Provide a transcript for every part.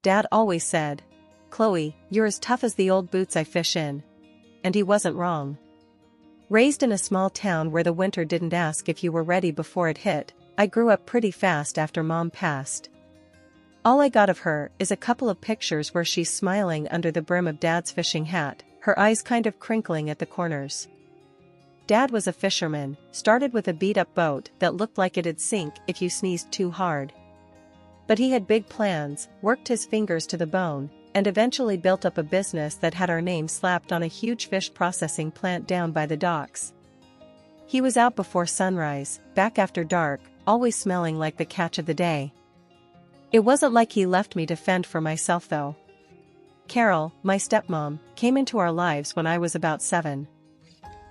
Dad always said, "Chloe, you're as tough as the old boots I fish in." And he wasn't wrong. Raised in a small town where the winter didn't ask if you were ready before it hit, I grew up pretty fast after Mom passed. All I got of her is a couple of pictures where she's smiling under the brim of Dad's fishing hat, her eyes kind of crinkling at the corners. Dad was a fisherman, started with a beat-up boat that looked like it'd sink if you sneezed too hard. But he had big plans, worked his fingers to the bone, and eventually built up a business that had our name slapped on a huge fish processing plant down by the docks. He was out before sunrise, back after dark, always smelling like the catch of the day. It wasn't like he left me to fend for myself though. Carol, my stepmom, came into our lives when I was about 7.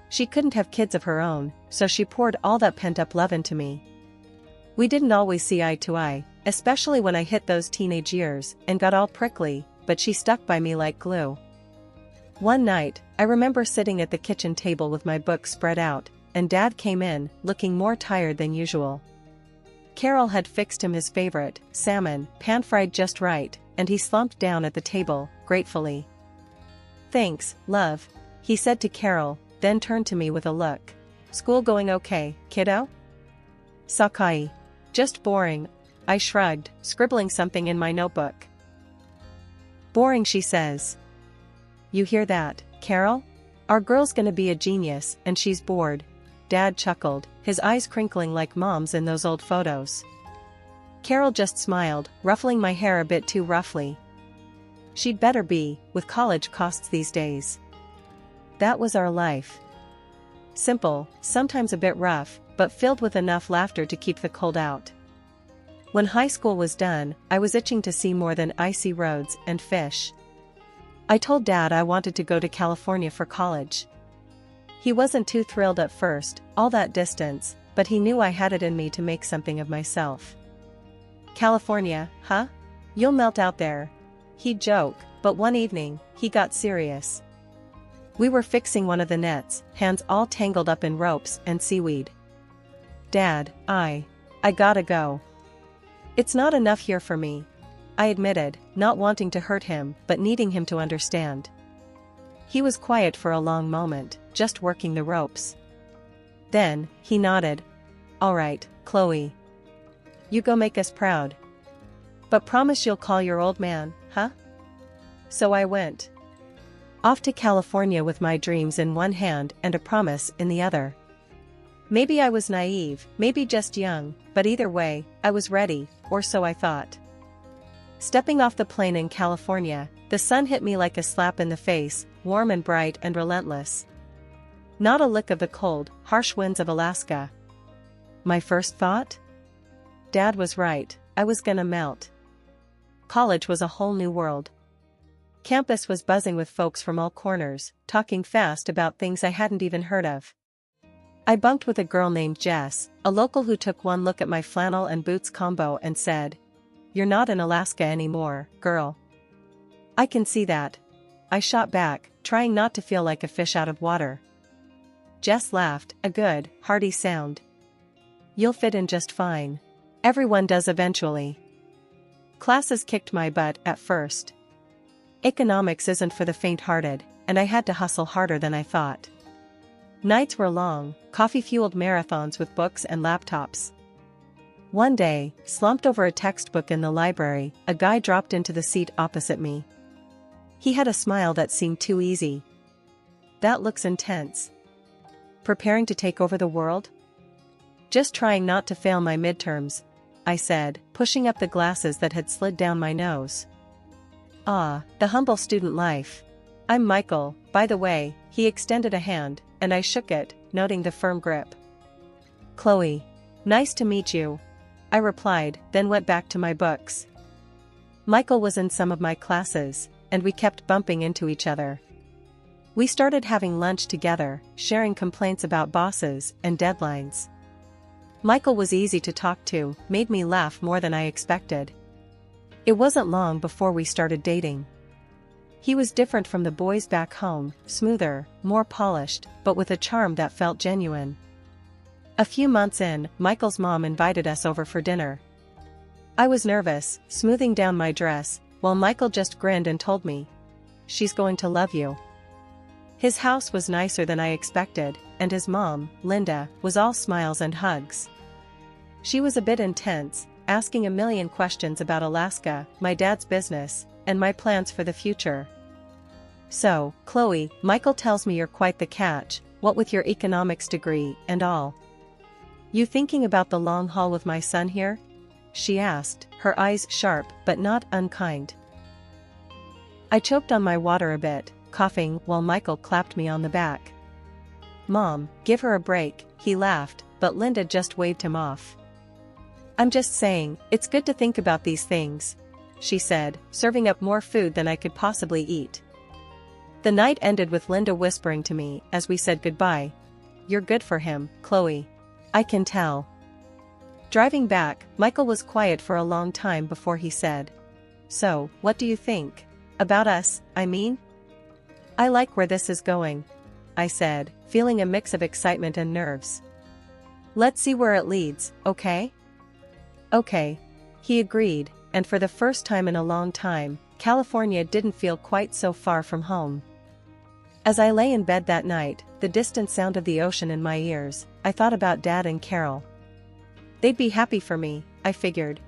She couldn't have kids of her own, so she poured all that pent-up love into me. We didn't always see eye to eye, especially when I hit those teenage years and got all prickly, but she stuck by me like glue. One night, I remember sitting at the kitchen table with my book spread out, and Dad came in, looking more tired than usual. Carol had fixed him his favorite, salmon, pan-fried just right, and he slumped down at the table, gratefully. "Thanks, love," he said to Carol, then turned to me with a look. "School going okay, kiddo?" "Sakai. Just boring," I shrugged, scribbling something in my notebook. "Boring," she says. "You hear that, Carol? Our girl's gonna be a genius, and she's bored." Dad chuckled, his eyes crinkling like Mom's in those old photos. Carol just smiled, ruffling my hair a bit too roughly. "She'd better be, with college costs these days." That was our life. Simple, sometimes a bit rough, but filled with enough laughter to keep the cold out. When high school was done, I was itching to see more than icy roads and fish. I told Dad I wanted to go to California for college. He wasn't too thrilled at first, all that distance, but he knew I had it in me to make something of myself. "California, huh? You'll melt out there." He'd joke, but one evening, he got serious. We were fixing one of the nets, hands all tangled up in ropes and seaweed. "Dad, I gotta go. It's not enough here for me," I admitted, not wanting to hurt him but needing him to understand. He was quiet for a long moment, just working the ropes. Then, he nodded. "All right, Chloe. You go make us proud. But promise you'll call your old man, huh?" So I went. Off to California with my dreams in one hand and a promise in the other. Maybe I was naive, maybe just young, but either way, I was ready, or so I thought. Stepping off the plane in California, the sun hit me like a slap in the face, warm and bright and relentless. Not a lick of the cold, harsh winds of Alaska. My first thought? Dad was right, I was gonna melt. College was a whole new world. Campus was buzzing with folks from all corners, talking fast about things I hadn't even heard of. I bunked with a girl named Jess, a local who took one look at my flannel and boots combo and said, "You're not in Alaska anymore, girl." "I can see that," I shot back, trying not to feel like a fish out of water. Jess laughed, a good, hearty sound. "You'll fit in just fine. Everyone does eventually." Classes kicked my butt at first. Economics isn't for the faint-hearted, and I had to hustle harder than I thought. Nights were long, coffee-fueled marathons with books and laptops. One day, slumped over a textbook in the library, a guy dropped into the seat opposite me. He had a smile that seemed too easy. "That looks intense. Preparing to take over the world?" "Just trying not to fail my midterms," I said, pushing up the glasses that had slid down my nose. "Ah, the humble student life. I'm Michael, by the way." He extended a hand, and I shook it, noting the firm grip. "Chloe. Nice to meet you," I replied, then went back to my books. Michael was in some of my classes, and we kept bumping into each other. We started having lunch together, sharing complaints about bosses and deadlines. Michael was easy to talk to, made me laugh more than I expected. It wasn't long before we started dating. He was different from the boys back home, smoother, more polished, but with a charm that felt genuine. A few months in, Michael's mom invited us over for dinner. I was nervous, smoothing down my dress, while Michael just grinned and told me, "She's going to love you." His house was nicer than I expected, and his mom, Linda, was all smiles and hugs. She was a bit intense, asking a million questions about Alaska, my dad's business, and my plans for the future. "So, Chloe, Michael tells me you're quite the catch, what with your economics degree and all. You thinking about the long haul with my son here?" she asked, her eyes sharp but not unkind. I choked on my water a bit, coughing while Michael clapped me on the back. "Mom, give her a break," he laughed, but Linda just waved him off. "I'm just saying, it's good to think about these things," she said, serving up more food than I could possibly eat. The night ended with Linda whispering to me as we said goodbye, "You're good for him, Chloe. I can tell." Driving back, Michael was quiet for a long time before he said, "So, what do you think? About us, I mean?" "I like where this is going," I said, feeling a mix of excitement and nerves. "Let's see where it leads, okay?" "Okay," he agreed, and for the first time in a long time, California didn't feel quite so far from home. As I lay in bed that night, the distant sound of the ocean in my ears, I thought about Dad and Carol. They'd be happy for me, I figured.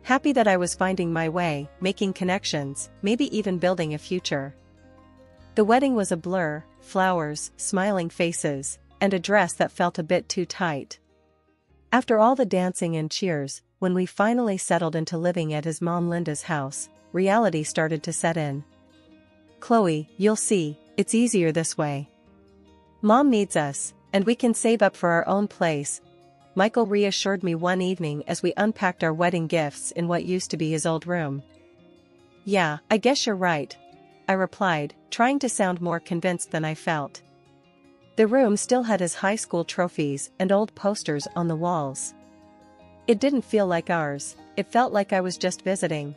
Happy that I was finding my way, making connections, maybe even building a future. The wedding was a blur, flowers, smiling faces, and a dress that felt a bit too tight. After all the dancing and cheers, when we finally settled into living at his mom Linda's house, reality started to set in. "Chloe, you'll see, it's easier this way. Mom needs us, and we can save up for our own place," Michael reassured me one evening as we unpacked our wedding gifts in what used to be his old room. "Yeah, I guess you're right," I replied, trying to sound more convinced than I felt. The room still had his high school trophies and old posters on the walls. It didn't feel like ours, it felt like I was just visiting.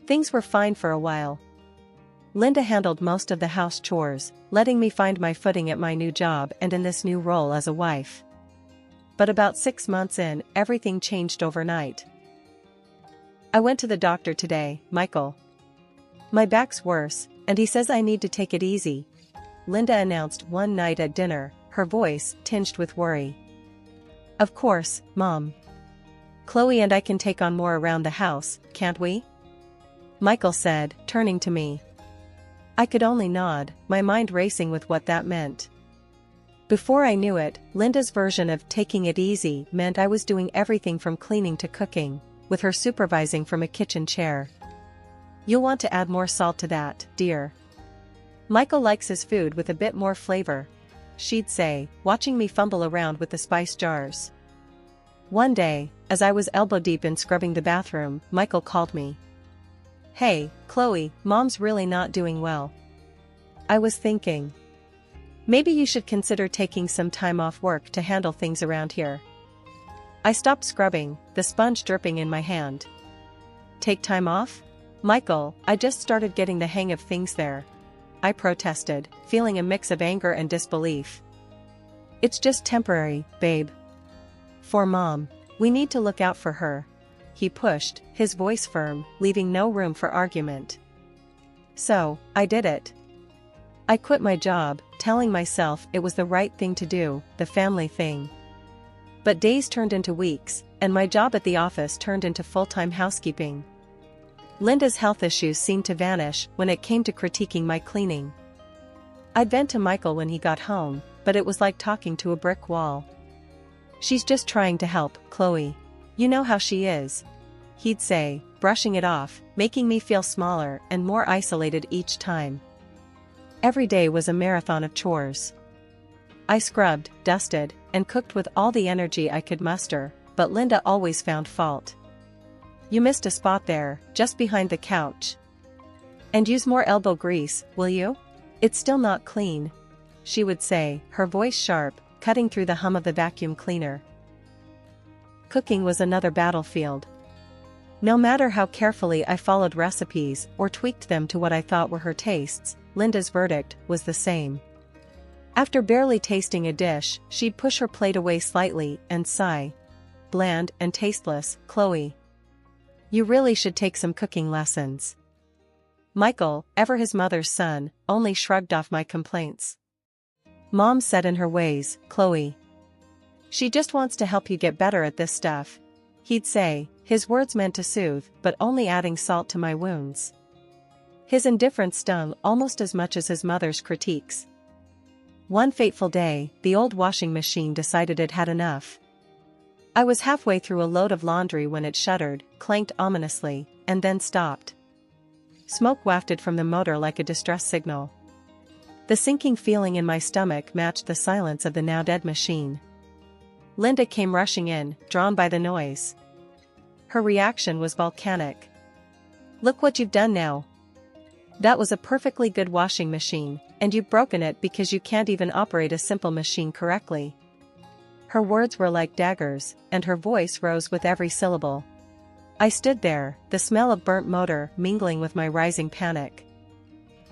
Things were fine for a while. Linda handled most of the house chores, letting me find my footing at my new job and in this new role as a wife. But about 6 months in, everything changed overnight. "I went to the doctor today, Michael. My back's worse, and he says I need to take it easy," Linda announced one night at dinner, her voice tinged with worry. "Of course, Mom. Chloe and I can take on more around the house, can't we?" Michael said, turning to me. I could only nod, my mind racing with what that meant. Before I knew it, Linda's version of taking it easy meant I was doing everything from cleaning to cooking, with her supervising from a kitchen chair. "You'll want to add more salt to that, dear. Michael likes his food with a bit more flavor," she'd say, watching me fumble around with the spice jars. One day, as I was elbow-deep in scrubbing the bathroom, Michael called me. "Hey, Chloe, Mom's really not doing well." I was thinking, maybe you should consider taking some time off work to handle things around here. I stopped scrubbing, the sponge dripping in my hand. "Take time off? Michael, I just started getting the hang of things there," I protested, feeling a mix of anger and disbelief. "It's just temporary, babe. For Mom. We need to look out for her," he pushed, his voice firm, leaving no room for argument. So, I did it. I quit my job, telling myself it was the right thing to do, the family thing. But days turned into weeks, and my job at the office turned into full-time housekeeping. Linda's health issues seemed to vanish when it came to critiquing my cleaning. I'd vent to Michael when he got home, but it was like talking to a brick wall. "She's just trying to help, Chloe. You know how she is," he'd say, brushing it off, making me feel smaller and more isolated each time. Every day was a marathon of chores. I scrubbed, dusted, and cooked with all the energy I could muster, but Linda always found fault. "You missed a spot there, just behind the couch. And use more elbow grease, will you? It's still not clean," she would say, her voice sharp, cutting through the hum of the vacuum cleaner. Cooking was another battlefield. No matter how carefully I followed recipes or tweaked them to what I thought were her tastes, Linda's verdict was the same. After barely tasting a dish, she'd push her plate away slightly and sigh. "Bland and tasteless, Chloe. You really should take some cooking lessons. Michael, ever his mother's son, only shrugged off my complaints. Mom said in her ways, Chloe. She just wants to help you get better at this stuff. He'd say, his words meant to soothe, but only adding salt to my wounds. His indifference stung almost as much as his mother's critiques. One fateful day, the old washing machine decided it had enough. I was halfway through a load of laundry when it shuddered, clanked ominously, and then stopped. Smoke wafted from the motor like a distress signal. The sinking feeling in my stomach matched the silence of the now-dead machine. Linda came rushing in, drawn by the noise. Her reaction was volcanic. Look what you've done now. That was a perfectly good washing machine, and you've broken it because you can't even operate a simple machine correctly. Her words were like daggers, and her voice rose with every syllable. I stood there, the smell of burnt motor mingling with my rising panic.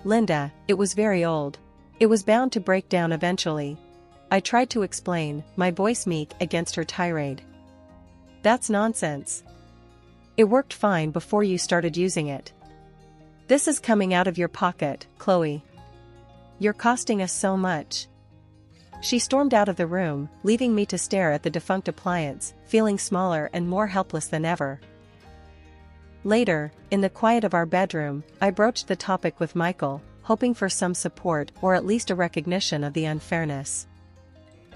Linda, it was very old. It was bound to break down eventually. I tried to explain, my voice meek against her tirade. That's nonsense. It worked fine before you started using it. This is coming out of your pocket, Chloe. You're costing us so much. She stormed out of the room, leaving me to stare at the defunct appliance, feeling smaller and more helpless than ever. Later, in the quiet of our bedroom, I broached the topic with Michael, hoping for some support or at least a recognition of the unfairness.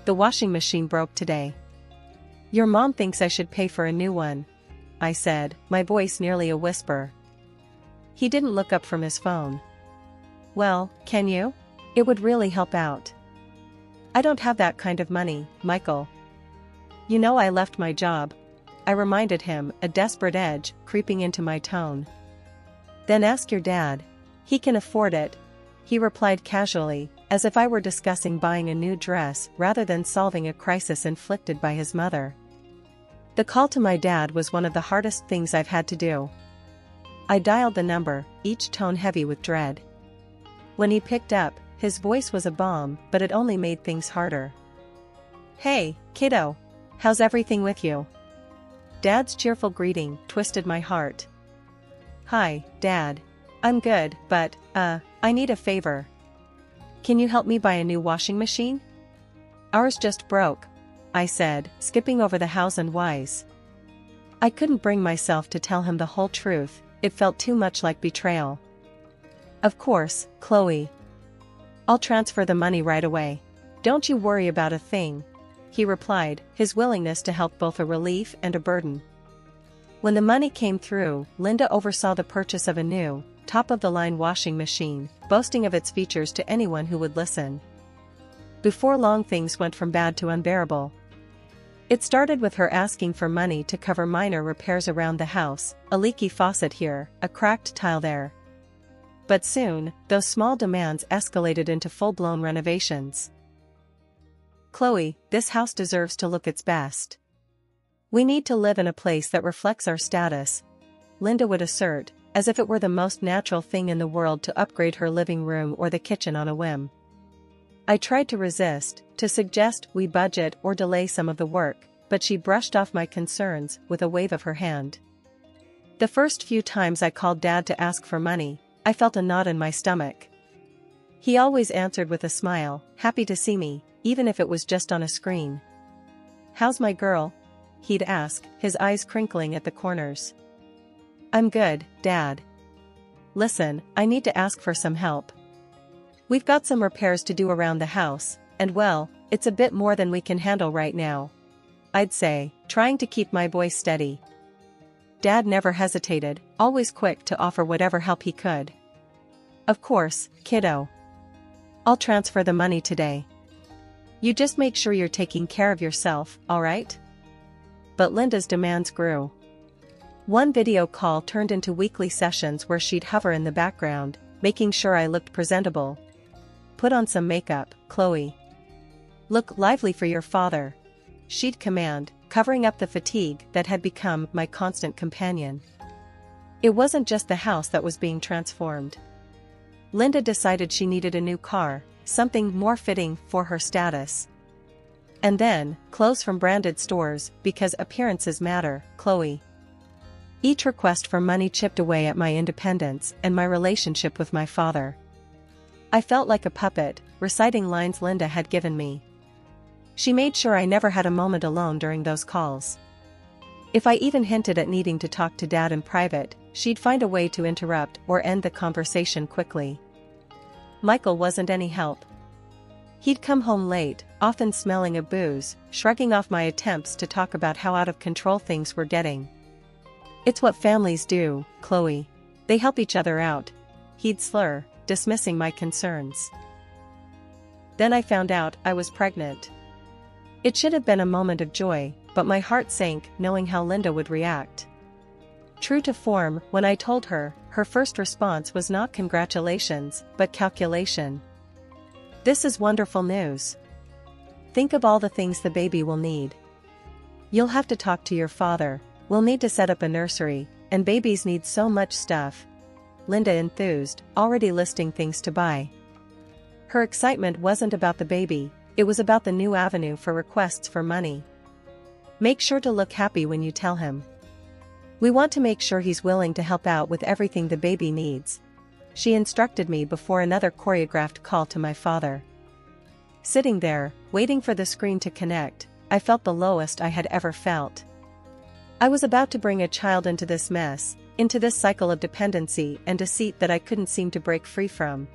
The washing machine broke today. Your mom thinks I should pay for a new one, I said, my voice nearly a whisper. He didn't look up from his phone. Well, can you? It would really help out. I don't have that kind of money, Michael. You know I left my job. I reminded him, a desperate edge creeping into my tone. Then ask your dad. He can afford it, he replied casually, as if I were discussing buying a new dress rather than solving a crisis inflicted by his mother. The call to my dad was one of the hardest things I've had to do. I dialed the number, each tone heavy with dread. When he picked up, his voice was a bomb, but it only made things harder. Hey, kiddo. How's everything with you? Dad's cheerful greeting twisted my heart. Hi, Dad. I'm good, but, I need a favor. Can you help me buy a new washing machine? Ours just broke, I said, skipping over the hows and whys. I couldn't bring myself to tell him the whole truth, it felt too much like betrayal. Of course, Chloe. I'll transfer the money right away. Don't you worry about a thing, he replied, his willingness to help both a relief and a burden. When the money came through, Linda oversaw the purchase of a new, top-of-the-line washing machine, boasting of its features to anyone who would listen. Before long, things went from bad to unbearable. It started with her asking for money to cover minor repairs around the house, a leaky faucet here, a cracked tile there. But soon, those small demands escalated into full-blown renovations. Chloe, this house deserves to look its best. We need to live in a place that reflects our status, Linda would assert, as if it were the most natural thing in the world to upgrade her living room or the kitchen on a whim. I tried to resist, to suggest we budget or delay some of the work, but she brushed off my concerns with a wave of her hand. The first few times I called Dad to ask for money, I felt a knot in my stomach. He always answered with a smile, happy to see me, even if it was just on a screen. How's my girl? He'd ask, his eyes crinkling at the corners. I'm good, Dad. Listen, I need to ask for some help. We've got some repairs to do around the house, and well, it's a bit more than we can handle right now, I'd say, trying to keep my voice steady. Dad never hesitated, always quick to offer whatever help he could. Of course, kiddo. I'll transfer the money today. You just make sure you're taking care of yourself, alright? But Linda's demands grew. One video call turned into weekly sessions where she'd hover in the background, making sure I looked presentable. Put on some makeup, Chloe. Look lively for your father, she'd command, covering up the fatigue that had become my constant companion. It wasn't just the house that was being transformed. Linda decided she needed a new car, something more fitting for her status. And then, clothes from branded stores, because appearances matter, Chloe. Each request for money chipped away at my independence and my relationship with my father. I felt like a puppet, reciting lines Linda had given me. She made sure I never had a moment alone during those calls. If I even hinted at needing to talk to Dad in private, she'd find a way to interrupt or end the conversation quickly. Michael wasn't any help. He'd come home late, often smelling of booze, shrugging off my attempts to talk about how out of control things were getting. "It's what families do, Chloe. They help each other out," he'd slur, dismissing my concerns. Then I found out I was pregnant. It should have been a moment of joy, but my heart sank knowing how Linda would react. True to form, when I told her, her first response was not congratulations, but calculation. "This is wonderful news. Think of all the things the baby will need. You'll have to talk to your father, we'll need to set up a nursery, and babies need so much stuff," Linda enthused, already listing things to buy. Her excitement wasn't about the baby, it was about the new avenue for requests for money. "Make sure to look happy when you tell him. We want to make sure he's willing to help out with everything the baby needs," she instructed me before another choreographed call to my father. Sitting there, waiting for the screen to connect, I felt the lowest I had ever felt. I was about to bring a child into this mess, into this cycle of dependency and deceit that I couldn't seem to break free from.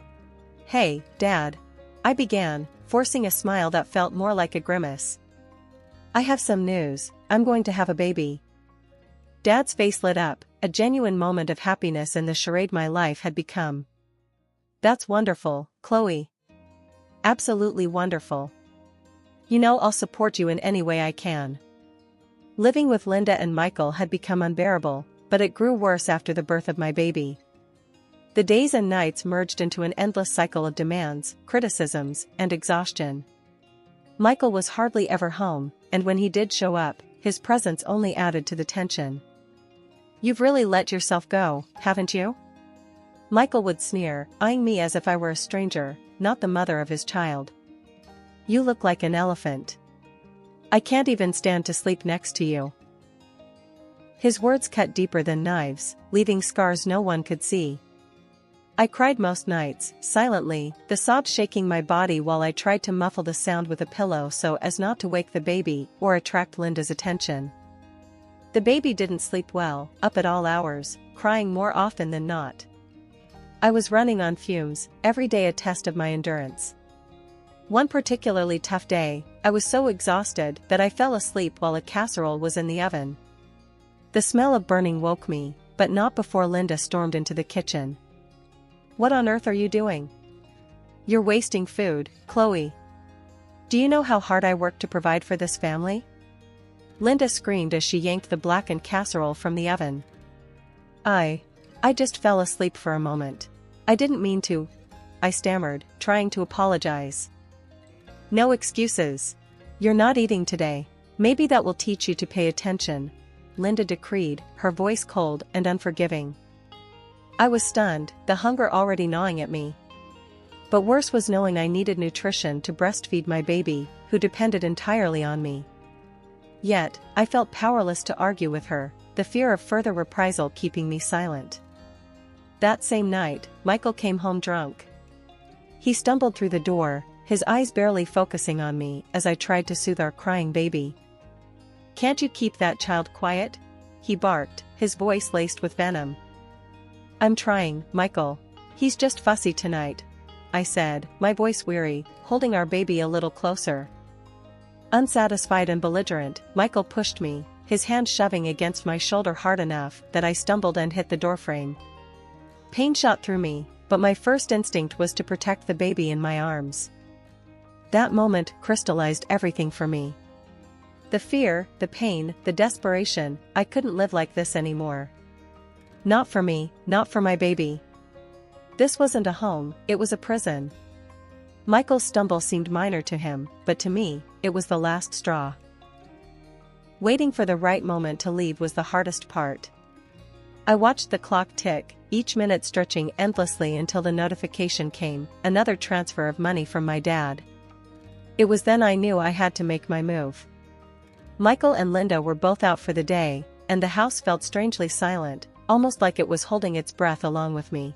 "Hey, Dad," I began, forcing a smile that felt more like a grimace. "I have some news, I'm going to have a baby." Dad's face lit up, a genuine moment of happiness in the charade my life had become. "That's wonderful, Chloe. Absolutely wonderful. You know I'll support you in any way I can." Living with Linda and Michael had become unbearable, but it grew worse after the birth of my baby. The days and nights merged into an endless cycle of demands, criticisms, and exhaustion. Michael was hardly ever home, and when he did show up, his presence only added to the tension. "You've really let yourself go, haven't you?" Michael would sneer, eyeing me as if I were a stranger, not the mother of his child. "You look like an elephant. I can't even stand to sleep next to you." His words cut deeper than knives, leaving scars no one could see. I cried most nights, silently, the sobs shaking my body while I tried to muffle the sound with a pillow so as not to wake the baby or attract Linda's attention. The baby didn't sleep well, up at all hours, crying more often than not. I was running on fumes, every day a test of my endurance. One particularly tough day, I was so exhausted that I fell asleep while a casserole was in the oven. The smell of burning woke me, but not before Linda stormed into the kitchen. "What on earth are you doing? You're wasting food, Chloe. Do you know how hard I work to provide for this family?" Linda screamed as she yanked the blackened casserole from the oven. I just fell asleep for a moment. I didn't mean to," I stammered, trying to apologize. "No excuses. You're not eating today. Maybe that will teach you to pay attention," Linda decreed, her voice cold and unforgiving. I was stunned, the hunger already gnawing at me. But worse was knowing I needed nutrition to breastfeed my baby, who depended entirely on me. Yet, I felt powerless to argue with her, the fear of further reprisal keeping me silent. That same night, Michael came home drunk. He stumbled through the door, his eyes barely focusing on me as I tried to soothe our crying baby. "Can't you keep that child quiet?" he barked, his voice laced with venom. "I'm trying, Michael. He's just fussy tonight," I said, my voice weary, holding our baby a little closer. Unsatisfied and belligerent, Michael pushed me, his hand shoving against my shoulder hard enough that I stumbled and hit the doorframe. Pain shot through me, but my first instinct was to protect the baby in my arms. That moment crystallized everything for me. The fear, the pain, the desperation, I couldn't live like this anymore. Not for me, not for my baby. This wasn't a home, it was a prison. Michael's stumble seemed minor to him, but to me, it was the last straw. Waiting for the right moment to leave was the hardest part. I watched the clock tick, each minute stretching endlessly until the notification came, another transfer of money from my dad. It was then I knew I had to make my move. Michael and Linda were both out for the day, and the house felt strangely silent, almost like it was holding its breath along with me.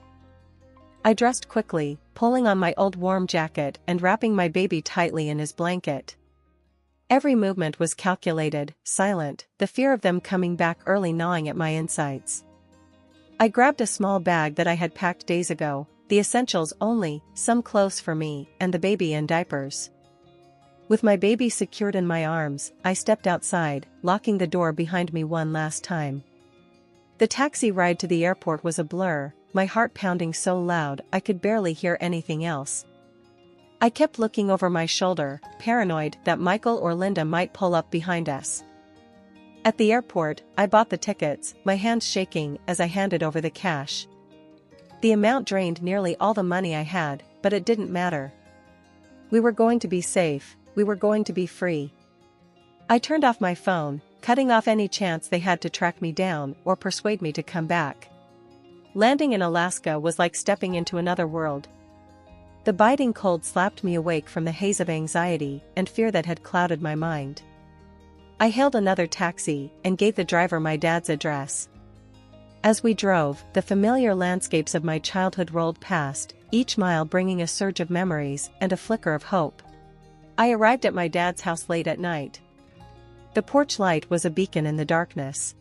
I dressed quickly, pulling on my old warm jacket and wrapping my baby tightly in his blanket. Every movement was calculated, silent, the fear of them coming back early gnawing at my insides. I grabbed a small bag that I had packed days ago, the essentials only, some clothes for me, and the baby in diapers. With my baby secured in my arms, I stepped outside, locking the door behind me one last time. The taxi ride to the airport was a blur, my heart pounding so loud I could barely hear anything else. I kept looking over my shoulder, paranoid that Michael or Linda might pull up behind us. At the airport, I bought the tickets, my hands shaking as I handed over the cash. The amount drained nearly all the money I had, but it didn't matter. We were going to be safe, we were going to be free. I turned off my phone, cutting off any chance they had to track me down or persuade me to come back. Landing in Alaska was like stepping into another world. The biting cold slapped me awake from the haze of anxiety and fear that had clouded my mind. I hailed another taxi and gave the driver my dad's address. As we drove, the familiar landscapes of my childhood rolled past, each mile bringing a surge of memories and a flicker of hope. I arrived at my dad's house late at night. The porch light was a beacon in the darkness.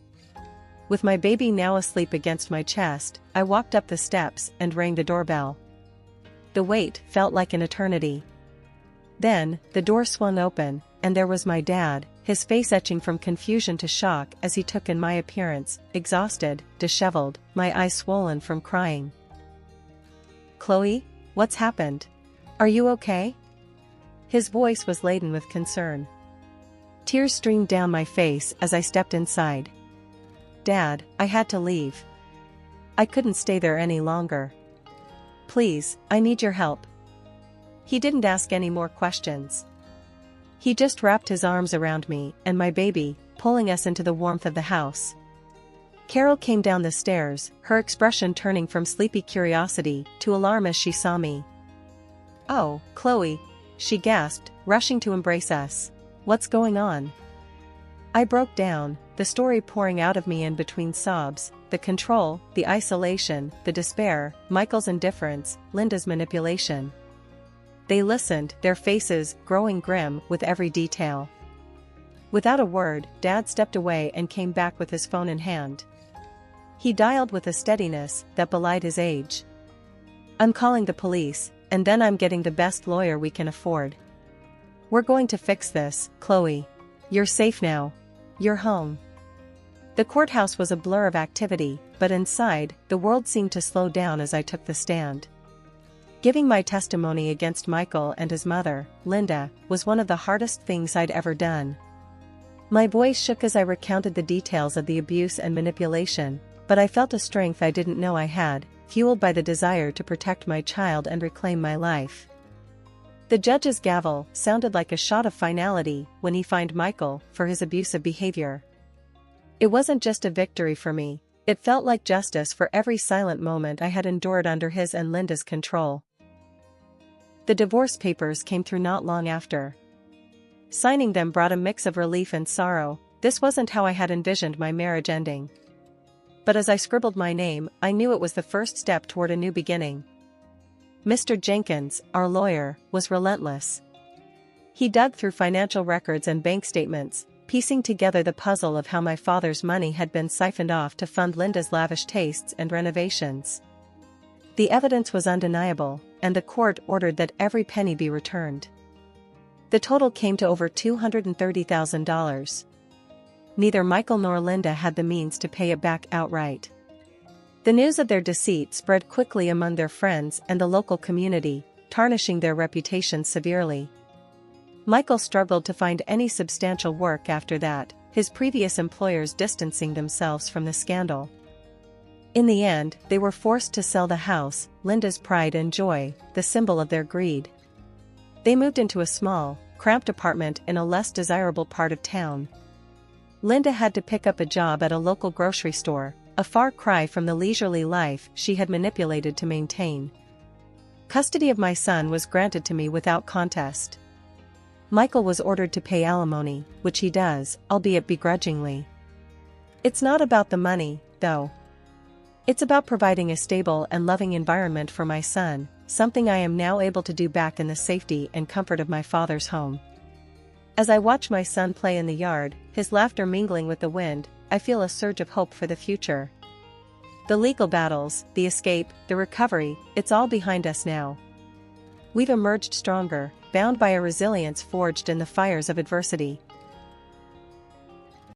With my baby now asleep against my chest, I walked up the steps and rang the doorbell. The wait felt like an eternity. Then, the door swung open, and there was my dad, his face etching from confusion to shock as he took in my appearance, exhausted, disheveled, my eyes swollen from crying. "Chloe, what's happened? Are you okay?" His voice was laden with concern. Tears streamed down my face as I stepped inside. "Dad, I had to leave. I couldn't stay there any longer. Please, I need your help." He didn't ask any more questions. He just wrapped his arms around me and my baby, pulling us into the warmth of the house. Carol came down the stairs, her expression turning from sleepy curiosity to alarm as she saw me. "Oh, Chloe," she gasped, rushing to embrace us. "What's going on?" I broke down, the story pouring out of me in between sobs, the control, the isolation, the despair, Michael's indifference, Linda's manipulation. They listened, their faces growing grim with every detail. Without a word, Dad stepped away and came back with his phone in hand. He dialed with a steadiness that belied his age. "I'm calling the police, and then I'm getting the best lawyer we can afford. We're going to fix this, Chloe. You're safe now. You're home." The courthouse was a blur of activity, but inside, the world seemed to slow down as I took the stand. Giving my testimony against Michael and his mother, Linda, was one of the hardest things I'd ever done. My voice shook as I recounted the details of the abuse and manipulation, but I felt a strength I didn't know I had, fueled by the desire to protect my child and reclaim my life. The judge's gavel sounded like a shot of finality when he fined Michael for his abusive behavior. It wasn't just a victory for me, it felt like justice for every silent moment I had endured under his and Linda's control. The divorce papers came through not long after. Signing them brought a mix of relief and sorrow. This wasn't how I had envisioned my marriage ending. But as I scribbled my name, I knew it was the first step toward a new beginning. Mr. Jenkins, our lawyer, was relentless. He dug through financial records and bank statements, piecing together the puzzle of how my father's money had been siphoned off to fund Linda's lavish tastes and renovations. The evidence was undeniable, and the court ordered that every penny be returned. The total came to over $230,000. Neither Michael nor Linda had the means to pay it back outright. The news of their deceit spread quickly among their friends and the local community, tarnishing their reputations severely. Michael struggled to find any substantial work after that, his previous employers distancing themselves from the scandal. In the end, they were forced to sell the house, Linda's pride and joy, the symbol of their greed. They moved into a small, cramped apartment in a less desirable part of town. Linda had to pick up a job at a local grocery store, a far cry from the leisurely life she had manipulated to maintain. Custody of my son was granted to me without contest. Michael was ordered to pay alimony, which he does, albeit begrudgingly. It's not about the money, though. It's about providing a stable and loving environment for my son, something I am now able to do back in the safety and comfort of my father's home. As I watch my son play in the yard, his laughter mingling with the wind, I feel a surge of hope for the future. The legal battles, the escape, the recovery, it's all behind us now. We've emerged stronger, bound by a resilience forged in the fires of adversity.